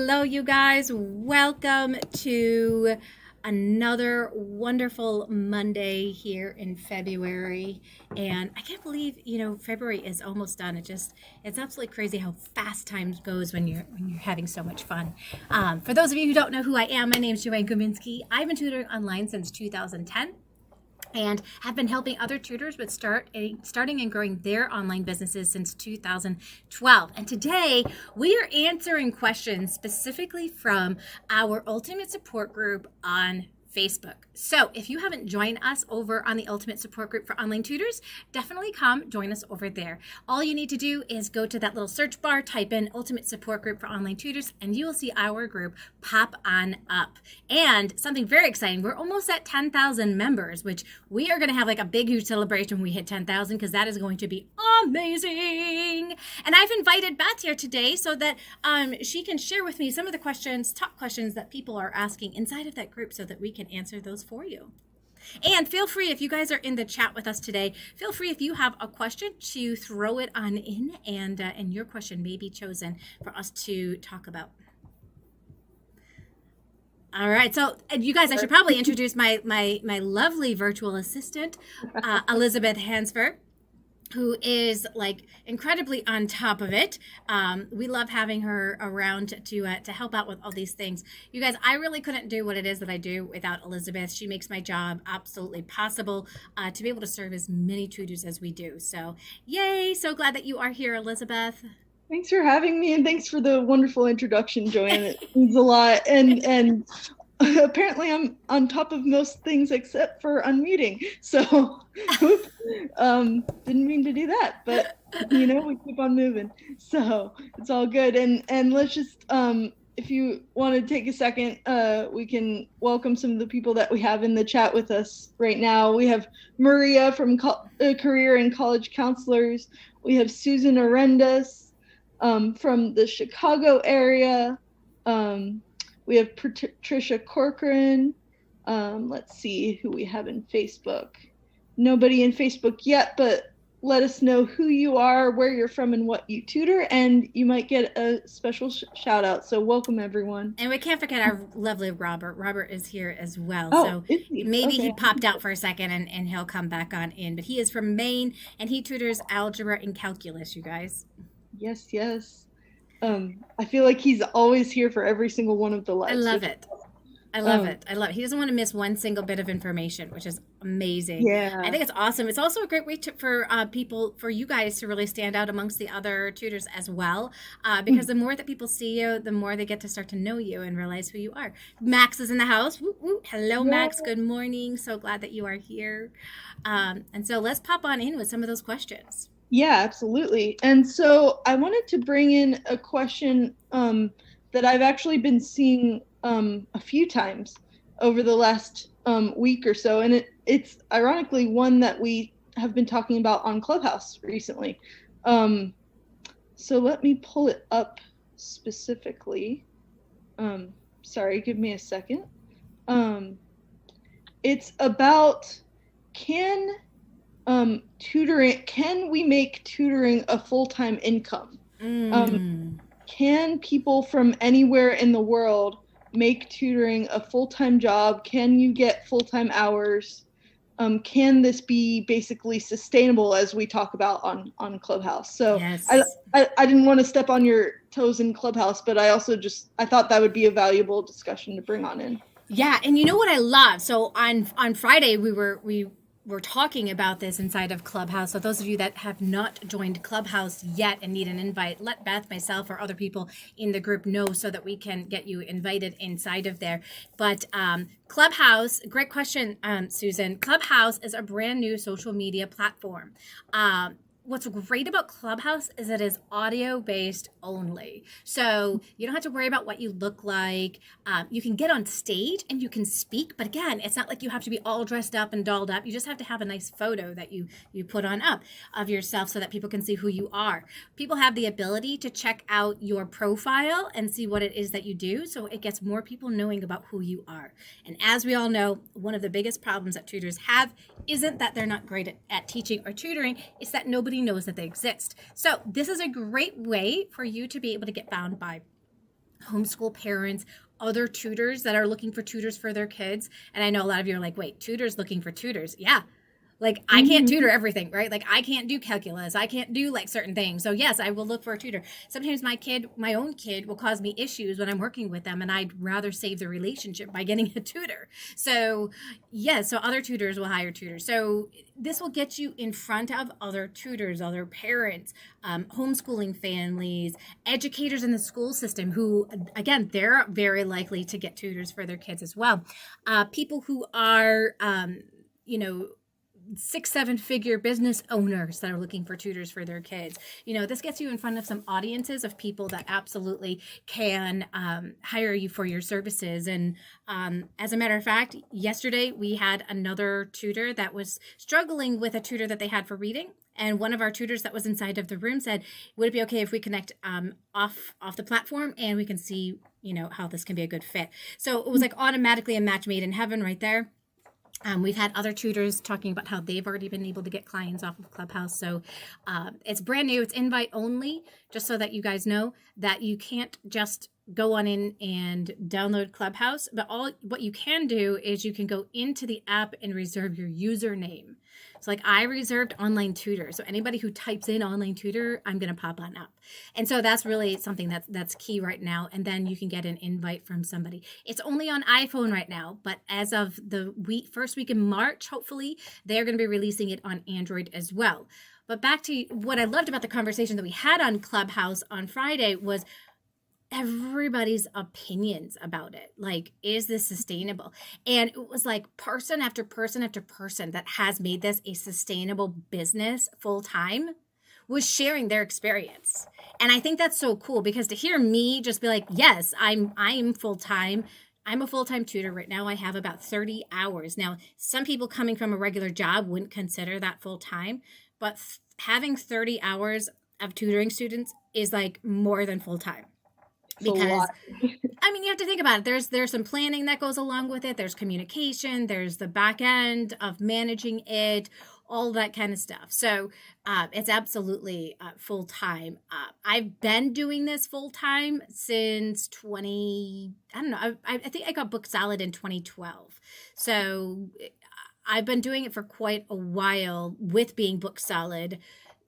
Hello, you guys. Welcome to another wonderful Monday here in February. And I can't believe, February is almost done. It's absolutely crazy how fast time goes when you're having so much fun. For those of you who don't know who I am, my name is Joanne Kaminski. I've been tutoring online since 2010. And have been helping other tutors with starting and growing their online businesses since 2012. And today we are answering questions specifically from our Ultimate Support Group on Facebook. So if you haven't joined us over on the Ultimate Support Group for Online Tutors, definitely come join us over there. All you need to do is go to that little search bar, type in Ultimate Support Group for Online Tutors, and you will see our group pop on up. And something very exciting, we're almost at 10,000 members, which we are going to have like a big, huge celebration when we hit 10,000, because that is going to be amazing. And I've invited Beth here today so that she can share with me some of the top questions that people are asking inside of that group so that we can answer those for you. And feel free, if you guys are in the chat with us today, feel free if you have a question to throw it on in, and your question may be chosen for us to talk about. All right, so you guys, I should probably introduce my lovely virtual assistant, Elizabeth Hansford, who is like incredibly on top of it. We love having her around to help out with all these things. You guys, I really couldn't do what it is that I do without Elizabeth. She makes my job absolutely possible to be able to serve as many tutors as we do. So yay, so glad that you are here, Elizabeth. Thanks for having me, and thanks for the wonderful introduction, Joanne. It means a lot. And apparently I'm on top of most things except for unmuting. So didn't mean to do that, but we keep on moving. So it's all good. And let's just if you want to take a second, we can welcome some of the people that we have in the chat with us right now. We have Maria from Career and College Counselors. We have Susan Arendas from the Chicago area. We have Patricia Corcoran. Let's see who we have in Facebook. Nobody in Facebook yet, but let us know who you are, where you're from, and what you tutor, and you might get a special shout out. So welcome, everyone. And we can't forget our lovely Robert. Robert is here as well. Oh, so maybe he popped out for a second and he'll come back on in. But he is from Maine, and he tutors algebra and calculus, you guys. Yes. I feel like he's always here for every single one of the lives. I love it. I love it. He doesn't want to miss one single bit of information, which is amazing. Yeah. I think it's awesome. It's also a great way for you guys to really stand out amongst the other tutors as well, because the more that people see you, the more they get to start to know you and realize who you are. Max is in the house. Woo, woo. Hello, yeah. Max. Good morning. So glad that you are here. And so let's pop on in with some of those questions. Yeah, absolutely. And so I wanted to bring in a question that I've actually been seeing a few times over the last week or so. And it's ironically one that we have been talking about on Clubhouse recently. So let me pull it up specifically. Sorry, give me a second. It's about can we make tutoring a full-time income? Can people from anywhere in the world make tutoring a full-time job? Can you get full-time hours? Can this be basically sustainable, as we talk about on Clubhouse? So yes. I didn't want to step on your toes in Clubhouse, but I also I thought that would be a valuable discussion to bring on in. Yeah, and you know what I love? So on Friday we were talking about this inside of Clubhouse. So those of you that have not joined Clubhouse yet and need an invite, let Beth, myself, or other people in the group know so that we can get you invited inside of there. But Clubhouse, great question, Susan. Clubhouse is a brand new social media platform. What's great about Clubhouse is it is audio-based only. So you don't have to worry about what you look like. You can get on stage and you can speak, but again, it's not like you have to be all dressed up and dolled up. You just have to have a nice photo that you put on up of yourself so that people can see who you are. People have the ability to check out your profile and see what it is that you do, so it gets more people knowing about who you are. And as we all know, one of the biggest problems that tutors have isn't that they're not great at teaching or tutoring, it's that nobody knows that they exist. So this is a great way for you to be able to get found by homeschool parents, other tutors that are looking for tutors for their kids. And I know a lot of you are like, wait, tutors looking for tutors. Yeah. Like I can't tutor everything, right? Like I can't do calculus. I can't do like certain things. So yes, I will look for a tutor. Sometimes my own kid will cause me issues when I'm working with them, and I'd rather save the relationship by getting a tutor. So yes, so other tutors will hire tutors. So this will get you in front of other tutors, other parents, homeschooling families, educators in the school system who, again, they're very likely to get tutors for their kids as well. People who are, you know, 6-7 figure business owners that are looking for tutors for their kids. You know, this gets you in front of some audiences of people that absolutely can hire you for your services. And as a matter of fact, yesterday we had another tutor that was struggling with a tutor that they had for reading. And one of our tutors that was inside of the room said, would it be okay if we connect off the platform and we can see, you know, how this can be a good fit? So it was like automatically a match made in heaven right there. We've had other tutors talking about how they've already been able to get clients off of Clubhouse. So it's brand new. It's invite only, just so that you guys know that you can't just go on in and download Clubhouse. But what you can do is you can go into the app and reserve your username. So like I reserved online tutor. So anybody who types in online tutor, I'm going to pop on up. And so that's really something that's key right now. And then you can get an invite from somebody. It's only on iPhone right now, but as of the first week in March, hopefully they're going to be releasing it on Android as well. But back to what I loved about the conversation that we had on Clubhouse on Friday was everybody's opinions about it. Like, is this sustainable? And it was like person after person after person that has made this a sustainable business full time was sharing their experience. And I think that's so cool, because to hear me just be like, yes, I'm full time. I'm a full-time tutor right now. I have about 30 hours. Now, some people coming from a regular job wouldn't consider that full time, but having 30 hours of tutoring students is like more than full time. Because I mean, you have to think about it. There's some planning that goes along with it. There's communication. There's the back end of managing it, all that kind of stuff. So it's absolutely full time. I've been doing this full time since I don't know. I think I got booked solid in 2012. So I've been doing it for quite a while with being booked solid.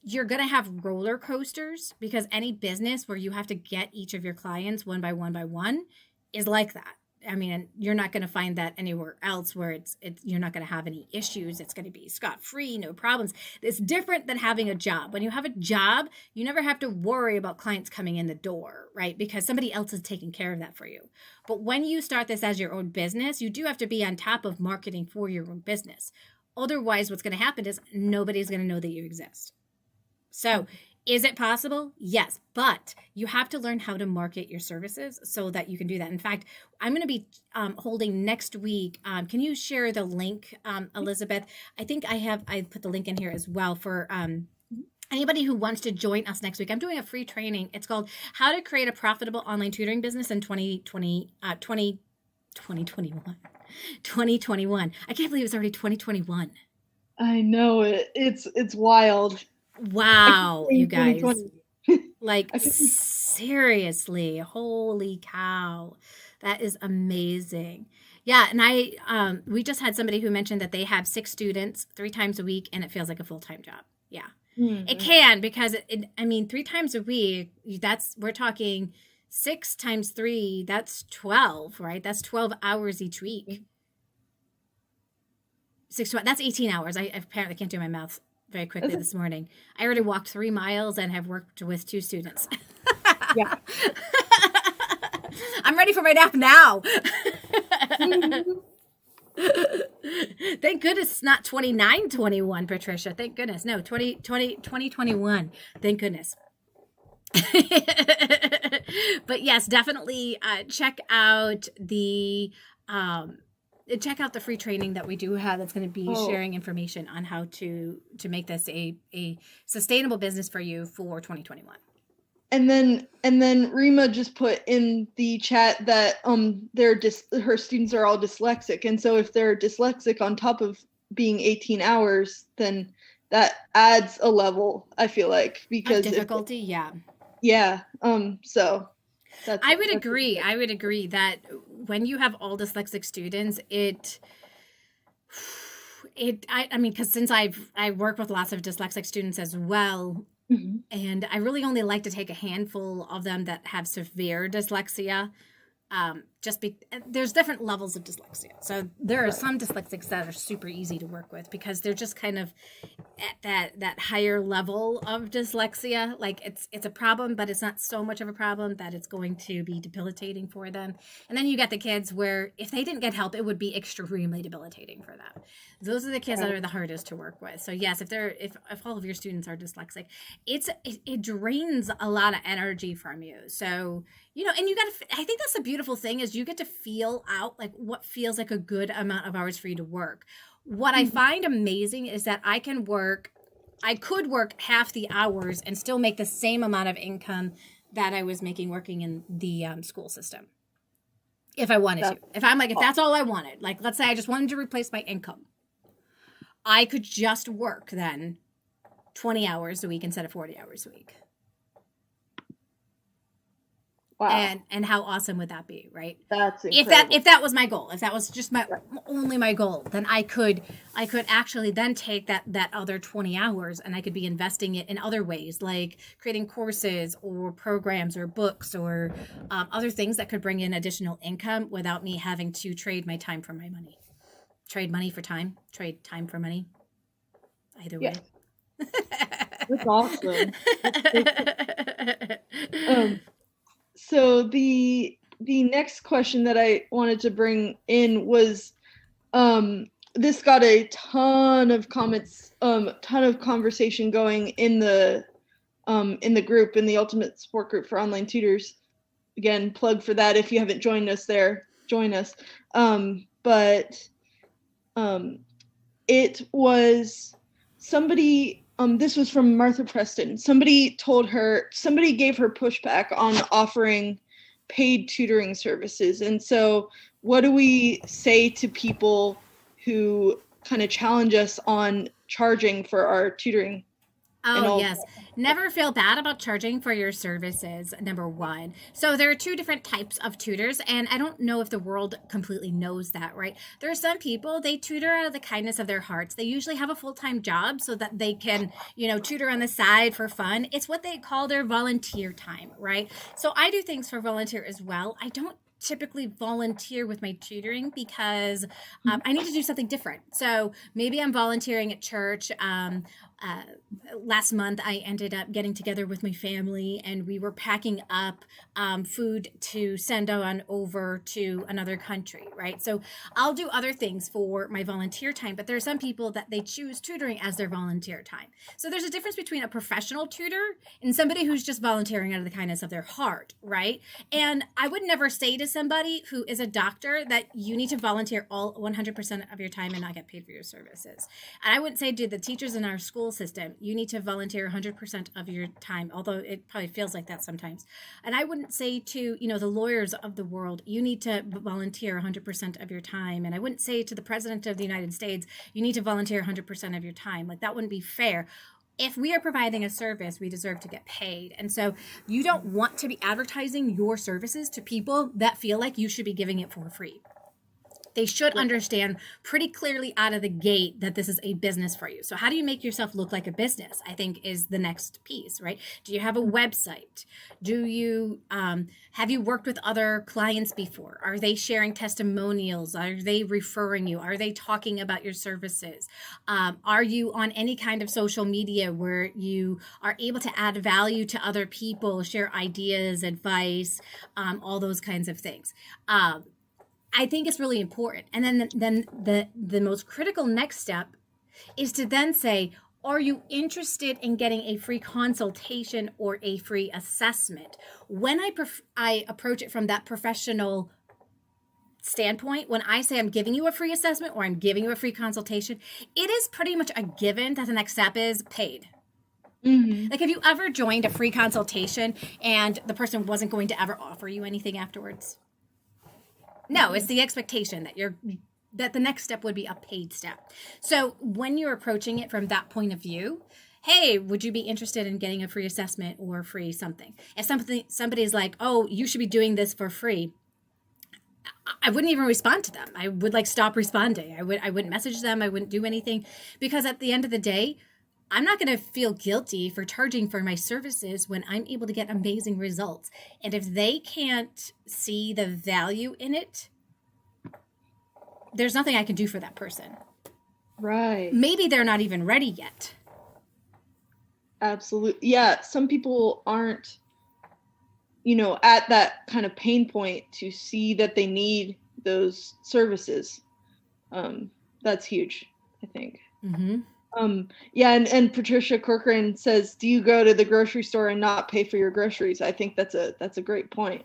You're going to have roller coasters, because any business where you have to get each of your clients one by one is like that. I mean, you're not going to find that anywhere else where it's you're not going to have any issues. It's going to be scot-free, no problems. It's different than having a job. When you have a job, you never have to worry about clients coming in the door, right? Because somebody else is taking care of that for you. But when you start this as your own business, you do have to be on top of marketing for your own business. Otherwise, what's going to happen is nobody's going to know that you exist. So is it possible? Yes, but you have to learn how to market your services so that you can do that. In fact, I'm going to be holding next week. Can you share the link, Elizabeth? I think I put the link in here as well for anybody who wants to join us next week. I'm doing a free training. It's called How to Create a Profitable Online Tutoring Business in 2021. I can't believe it's already 2021. I know it's wild. Wow, you guys. Like, seriously, holy cow. That is amazing. Yeah, and we just had somebody who mentioned that they have 6 students 3 times a week, and it feels like a full-time job. Yeah. Mm-hmm. It can, because 3 times a week, we're talking 6 times 3, that's 12, right? That's 12 hours each week. 6, that's 18 hours. I apparently can't do my math very quickly this morning. I already walked 3 miles and have worked with 2 students. Yeah. I'm ready for my nap now. Thank goodness it's not 29-21, Patricia. Thank goodness. No, 2021. Thank goodness. But yes, definitely check out the free training that we do have that's going to be sharing information on how to make this a sustainable business for you for 2021. And then Rima just put in the chat that her students are all dyslexic, and so if they're dyslexic on top of being 18 hours, then that adds a level, I feel like, because difficulty. Yeah. So I would agree. I would agree that when you have all dyslexic students, I mean, because since I work with lots of dyslexic students as well, and I really only like to take a handful of them that have severe dyslexia. There's different levels of dyslexia. So there are some dyslexics that are super easy to work with because they're just kind of at that higher level of dyslexia. Like it's a problem, but it's not so much of a problem that it's going to be debilitating for them. And then you get the kids where if they didn't get help, it would be extremely debilitating for them. Those are the kids that are the hardest to work with. So yes, if all of your students are dyslexic, it drains a lot of energy from you. So, and I think that's the beautiful thing is you get to feel out like what feels like a good amount of hours for you to work. What I find amazing is that I could work half the hours and still make the same amount of income that I was making working in the school system. If I wanted to. If that's all I wanted, like let's say I just wanted to replace my income, I could just work then 20 hours a week instead of 40 hours a week. Wow. And how awesome would that be, right? That's incredible. If that was my goal, if that was just only my goal, then I could actually then take that other 20 hours and I could be investing it in other ways, like creating courses or programs or books or other things that could bring in additional income without me having to trade my time for my money. Trade money for time, trade time for money. Either way. That's awesome. So the next question that I wanted to bring in was, this got a ton of comments, ton of conversation going in the group, in the Ultimate Support Group for Online Tutors. Again, plug for that. If you haven't joined us there, join us. It was somebody, this was from Martha Preston. Somebody gave her pushback on offering paid tutoring services. And so what do we say to people who kind of challenge us on charging for our tutoring? Oh, yes. Never feel bad about charging for your services, number one. So there are two different types of tutors, and I don't know if the world completely knows that, right? There are some people, they tutor out of the kindness of their hearts. They usually have a full-time job so that they can, tutor on the side for fun. It's what they call their volunteer time, right? So I do things for volunteer as well. I don't typically volunteer with my tutoring because I need to do something different. So maybe I'm volunteering at church. Last month, I ended up getting together with my family and we were packing up food to send on over to another country, right? So I'll do other things for my volunteer time, but there are some people that they choose tutoring as their volunteer time. So there's a difference between a professional tutor and somebody who's just volunteering out of the kindness of their heart, right? And I would never say to somebody who is a doctor that you need to volunteer all 100% of your time and not get paid for your services. And I wouldn't say to the teachers in our school system, you need to volunteer 100% of your time, although it probably feels like that sometimes. And I wouldn't say to, the lawyers of the world, you need to volunteer 100% of your time. And I wouldn't say to the president of the United States, you need to volunteer 100% of your time. Like that wouldn't be fair. If we are providing a service, we deserve to get paid. And so you don't want to be advertising your services to people that feel like you should be giving it for free. They should understand pretty clearly out of the gate that this is a business for you. So how do you make yourself look like a business, I think is the next piece, right? Do you have a website? Do you have you worked with other clients before? Are they sharing testimonials? Are they referring you? Are they talking about your services? Are you on any kind of social media where you are able to add value to other people, share ideas, advice, all those kinds of things? I think it's really important. And then the most critical next step is to then say, are you interested in getting a free consultation or a free assessment? When I approach it from that professional standpoint, when I say I'm giving you a free assessment or I'm giving you a free consultation, it is pretty much a given that the next step is paid. Mm-hmm. Like, have you ever joined a free consultation and the person wasn't going to ever offer you anything afterwards? No, it's the expectation that the next step would be a paid step. So when you're approaching it from that point of view, hey, would you be interested in getting a free assessment or free something? If somebody's like, oh, you should be doing this for free, I wouldn't even respond to them. I would like stop responding. I wouldn't message them. I wouldn't do anything, because at the end of the day, I'm not going to feel guilty for charging for my services when I'm able to get amazing results. And if they can't see the value in it, there's nothing I can do for that person. Right. Maybe they're not even ready yet. Absolutely. Yeah. Some people aren't, at that kind of pain point to see that they need those services. That's huge, I think. Mm-hmm. Yeah. And Patricia Corcoran says, do you go to the grocery store and not pay for your groceries? I think that's a great point.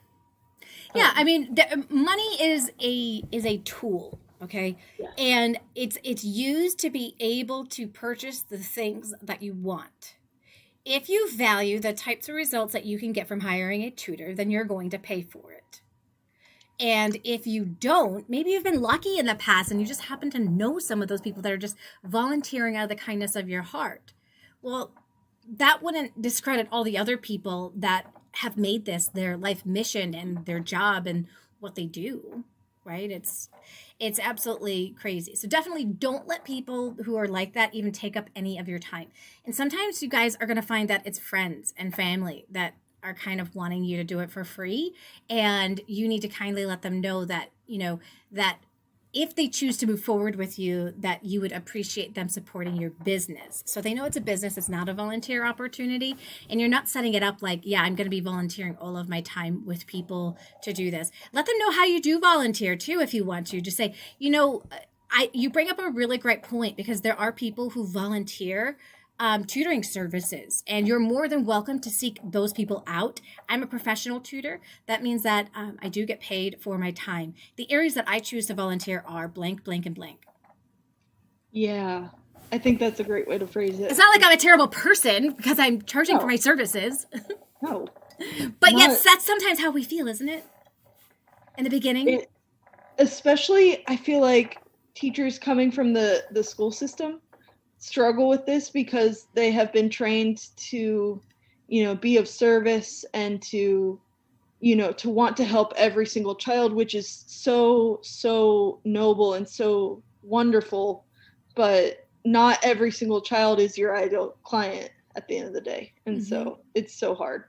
Yeah. I mean, money is a tool. Okay. Yeah. And it's used to be able to purchase the things that you want. If you value the types of results that you can get from hiring a tutor, then you're going to pay for it. And if you don't, maybe you've been lucky in the past and you just happen to know some of those people that are just volunteering out of the kindness of your heart. Well, that wouldn't discredit all the other people that have made this their life mission and their job and what they do, right? It's absolutely crazy. So definitely don't let people who are like that even take up any of your time. And sometimes you guys are going to find that it's friends and family that are kind of wanting you to do it for free. And you need to kindly let them know that, that if they choose to move forward with you, that you would appreciate them supporting your business. So they know it's a business, it's not a volunteer opportunity. And you're not setting it up like, yeah, I'm going to be volunteering all of my time with people to do this. Let them know how you do volunteer too, if you want to. Just say, you bring up a really great point, because there are people who volunteer tutoring services, and you're more than welcome to seek those people out. I'm a professional tutor. That means that I do get paid for my time. The areas that I choose to volunteer are blank, blank, and blank. Yeah, I think that's a great way to phrase it. It's not like I'm a terrible person because I'm charging for my services. No. But yes, that's sometimes how we feel, isn't it? In the beginning? Especially, I feel like teachers coming from the school system struggle with this, because they have been trained to, be of service and to want to help every single child, which is so noble and so wonderful, but not every single child is your ideal client at the end of the day. And so it's so hard.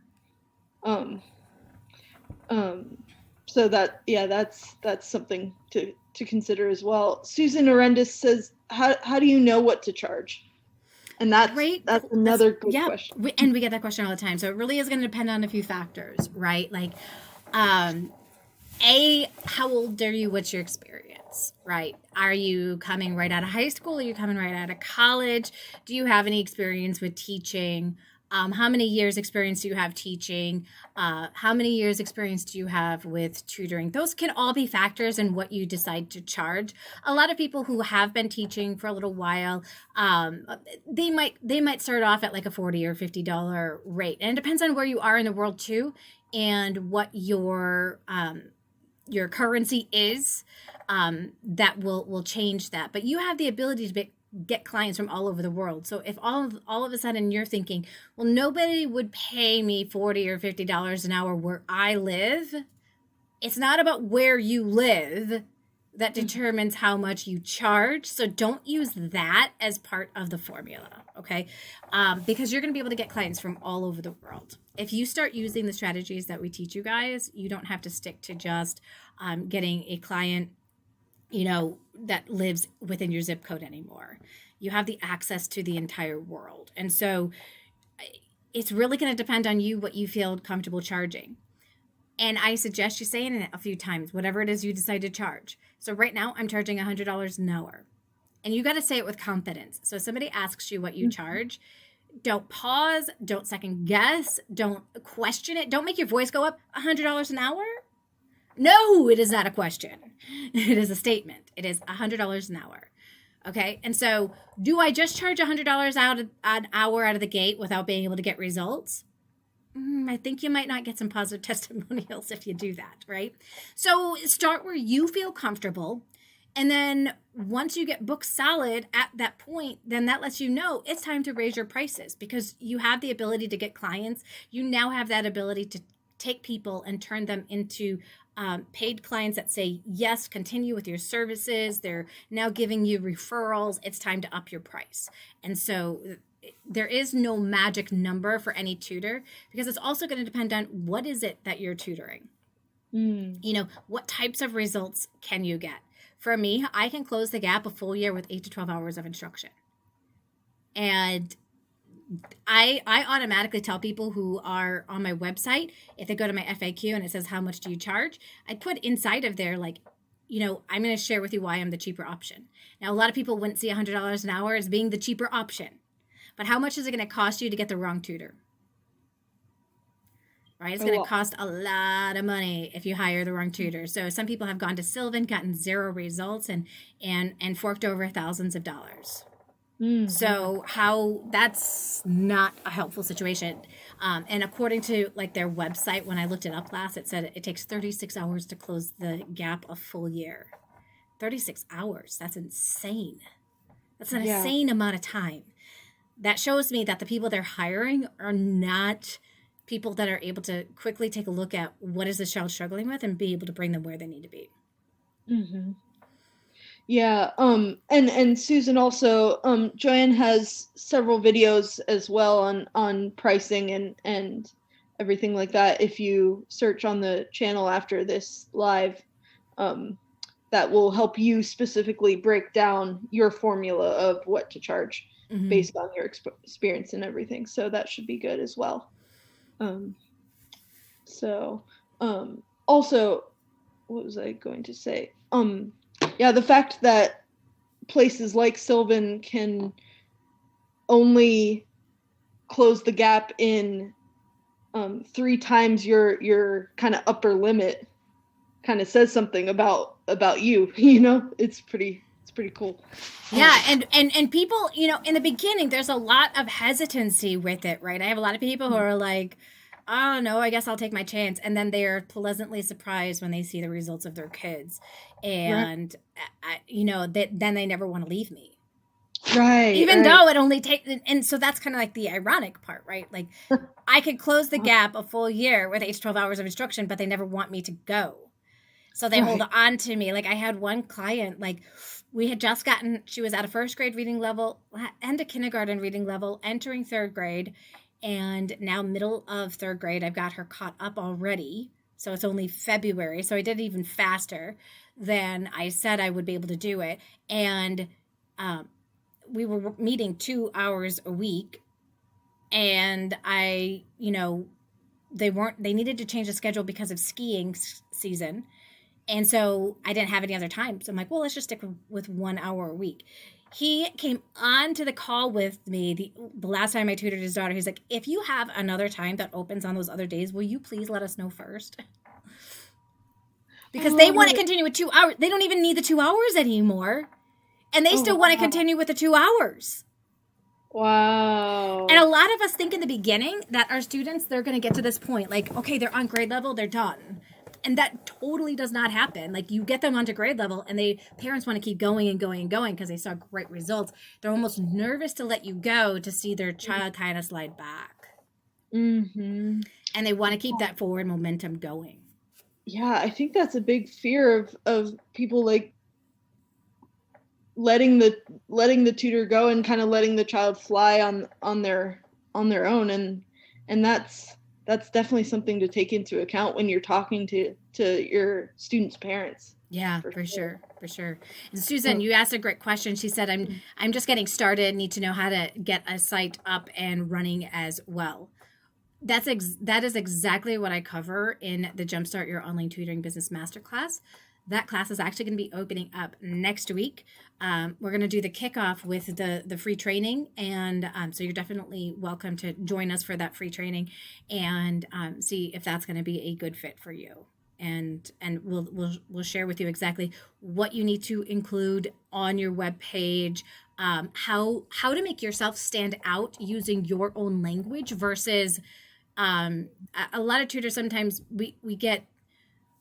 So that's something to consider as well. Susan Arendis says, how do you know what to charge? And that's another good question. And we get that question all the time. So it really is going to depend on a few factors, right? Like, how old are you? What's your experience, right? Are you coming right out of high school? Are you coming right out of college? Do you have any experience with teaching? How many years experience do you have teaching? How many years experience do you have with tutoring? Those can all be factors in what you decide to charge. A lot of people who have been teaching for a little while, they might start off at like a $40 or $50 rate. And it depends on where you are in the world too, and what your currency is. That will change that. But you have the ability to get clients from all over the world. So if all of a sudden you're thinking, well, nobody would pay me $40 or $50 an hour where I live, it's not about where you live that determines how much you charge. So don't use that as part of the formula, okay? Because you're going to be able to get clients from all over the world. If you start using the strategies that we teach you guys, you don't have to stick to just getting a client that lives within your zip code anymore. You have the access to the entire world. And so it's really going to depend on you, what you feel comfortable charging. And I suggest you saying it a few times, whatever it is you decide to charge. So right now I'm charging $100 an hour. And you got to say it with confidence. So if somebody asks you what you charge, don't pause, don't second guess, don't question it. Don't make your voice go up. $100 an hour? No, it is not a question. It is a statement. It is $100 an hour. Okay. And so do I just charge $100 an hour out of the gate without being able to get results? I think you might not get some positive testimonials if you do that, right? So start where you feel comfortable And then once you get booked solid at that point, then that lets you know it's time to raise your prices because you have the ability to get clients. You now have that ability to take people and turn them into paid clients that say, yes, continue with your services. They're now giving you referrals. It's time to up your price. And so there is no magic number for any tutor because it's also going to depend on what is it that you're tutoring. You know, what types of results can you get? For me, I can close the gap a full year with 8 to 12 hours of instruction. And I automatically tell people who are on my website, if they go to my FAQ and it says, how much do you charge? I put inside of there, like, you know, I'm going to share with you why I'm the cheaper option. Now, a lot of people wouldn't see $100 an hour as being the cheaper option. But how much is it going to cost you to get the wrong tutor? Right? It's going to cost a lot of money if you hire the wrong tutor. So some people have gone to Sylvan, gotten 0 results, and forked over thousands of dollars. So that's not a helpful situation. And according to like their website, when I looked it up last, it said it takes 36 hours to close the gap a full year. 36 hours. That's insane. That's an insane amount of time. That shows me that the people they're hiring are not people that are able to quickly take a look at what is this child struggling with and be able to bring them where they need to be. Yeah. And Susan also, Joanne has several videos as well on pricing and everything like that. If you search on the channel after this live, that will help you specifically break down your formula of what to charge based on your experience and everything. So that should be good as well. Also, what was I going to say? The fact that places like Sylvan can only close the gap in 3 times your kind of upper limit kind of says something about you, you know. It's pretty cool. Yeah, and people, you know, in the beginning there's a lot of hesitancy with it, right? I have a lot of people who are like, oh no, I guess I'll take my chance, and then they're pleasantly surprised when they see the results of their kids, and you know, then they never want to leave me. Right. Even though it only takes, and so that's kind of like the ironic part, right? Like I could close the gap a full year with 8 to 12 hours of instruction, but they never want me to go. So they hold on to me. Like I had one client, like we had just gotten, she was at a 1st grade reading level and a kindergarten reading level, entering 3rd grade. And now middle of 3rd grade, I've got her caught up already. So it's only February. So I did it even faster than I said I would be able to do it. And we were meeting 2 hours a week. And I, you know, they needed to change the schedule because of skiing season. And so I didn't have any other time. So I'm like, well, let's just stick with 1 hour a week. He came on to the call with me the last time I tutored his daughter. He's like, if you have another time that opens on those other days, will you please let us know first? Because they want to continue with 2 hours. They don't even need the 2 hours anymore. And they still want to continue with the 2 hours. Wow. And a lot of us think in the beginning that our students, they're going to get to this point. Like, okay, they're on grade level, they're done. And that totally does not happen. Like you get them onto grade level and parents want to keep going and going and going because they saw great results. They're almost nervous to let you go to see their child kind of slide back. And they want to keep that forward momentum going. Yeah, I think that's a big fear of people, like letting the tutor go and kind of letting the child fly on their own. And that's definitely something to take into account when you're talking to your students' parents. Yeah, for sure. And Susan, you asked a great question. She said, I'm just getting started, need to know how to get a site up and running as well. That is exactly what I cover in the Jumpstart Your Online Tutoring Business Masterclass. That class is actually going to be opening up next week. We're going to do the kickoff with the free training. And so you're definitely welcome to join us for that free training and see if that's going to be a good fit for you. And we'll share with you exactly what you need to include on your web page, how to make yourself stand out using your own language versus a lot of tutors. Sometimes we get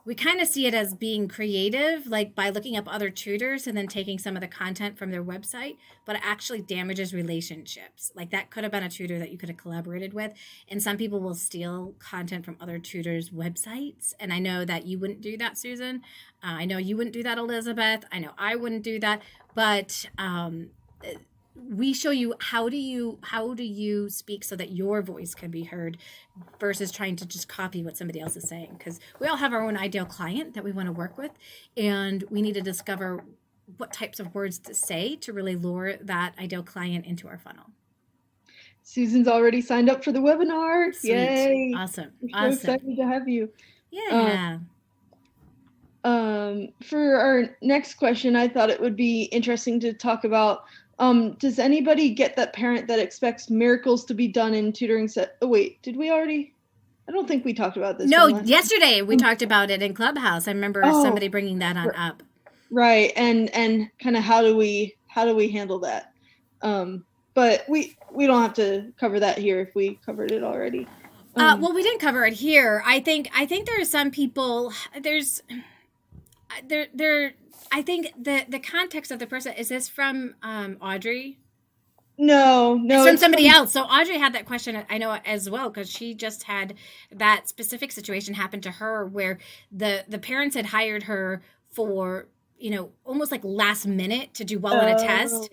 we kind of see it as being creative, like by looking up other tutors and then taking some of the content from their website, but it actually damages relationships. Like that could have been a tutor that you could have collaborated with. And some people will steal content from other tutors' websites. And I know that you wouldn't do that, Susan. I know you wouldn't do that, Elizabeth. I know I wouldn't do that. But we show you how do you speak so that your voice can be heard versus trying to just copy what somebody else is saying, because we all have our own ideal client that we want to work with, and we need to discover what types of words to say to really lure that ideal client into our funnel. Susan's already signed up for the webinar. Sweet. Yay. Awesome. We're so excited to have you. Yeah. For our next question, I thought it would be interesting to talk about, does anybody get that parent that expects miracles to be done in tutoring set? Oh, wait, did we already? I don't think we talked about this. No, yesterday we talked about it in Clubhouse. I remember somebody bringing that on up. Right. And kind of how do we handle that? But we don't have to cover that here if we covered it already. Well, we didn't cover it here. I think there are some people, I think the context of the person, is this from Audrey? No. It's from somebody else. So Audrey had that question, I know, as well, because she just had that specific situation happen to her where the parents had hired her for, almost like last minute to do well on a test.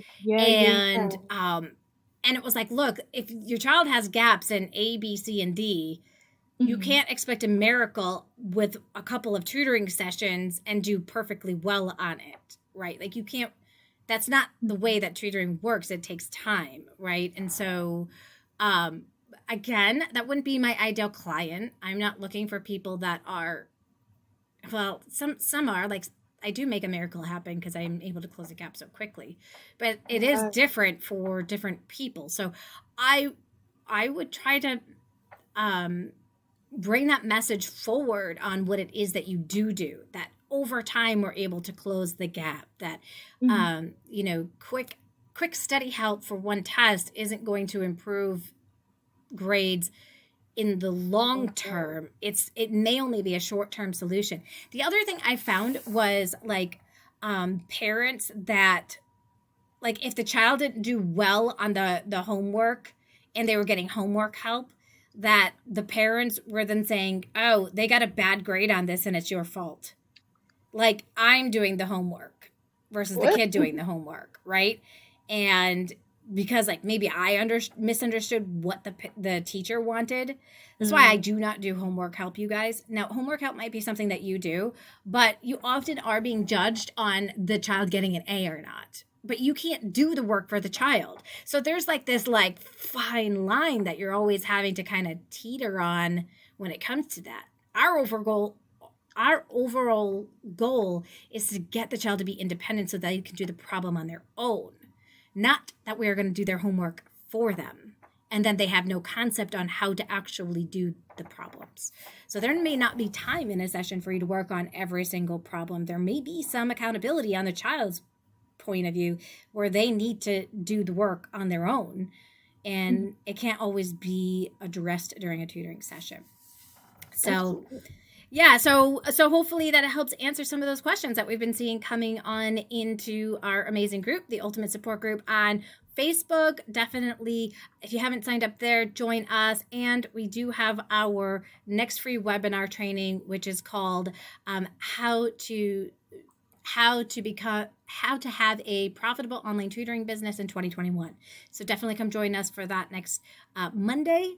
And it was like, look, if your child has gaps in A, B, C, and D, you can't expect a miracle with a couple of tutoring sessions and do perfectly well on it, right? Like you can't, that's not the way that tutoring works. It takes time, right? And so, again, that wouldn't be my ideal client. I'm not looking for people that are, well, some are, like, I do make a miracle happen because I'm able to close a gap so quickly, but it is different for different people. So I would try to, bring that message forward on what it is that you do, that over time we're able to close the gap, that, quick steady help for one test isn't going to improve grades in the long term. It may only be a short-term solution. The other thing I found was like, parents that, like, if the child didn't do well on the homework and they were getting homework help, that the parents were then saying, oh, they got a bad grade on this and it's your fault. Like, I'm doing the homework versus the kid doing the homework, right? And because, like, maybe I misunderstood what the teacher wanted. That's why I do not do homework help, you guys. Now, homework help might be something that you do, but you often are being judged on the child getting an A or not. But you can't do the work for the child. So there's like this like fine line that you're always having to kind of teeter on when it comes to that. Our overall goal is to get the child to be independent so that they can do the problem on their own. Not that we are going to do their homework for them. And then they have no concept on how to actually do the problems. So there may not be time in a session for you to work on every single problem. There may be some accountability on the child's point of view where they need to do the work on their own, and it can't always be addressed during a tutoring session. So yeah, so hopefully that helps answer some of those questions that we've been seeing coming on into our amazing group, the Ultimate Support Group on Facebook. Definitely, if you haven't signed up there, join us. And we do have our next free webinar training, which is called how to have a profitable online tutoring business in 2021. So definitely come join us for that next Monday.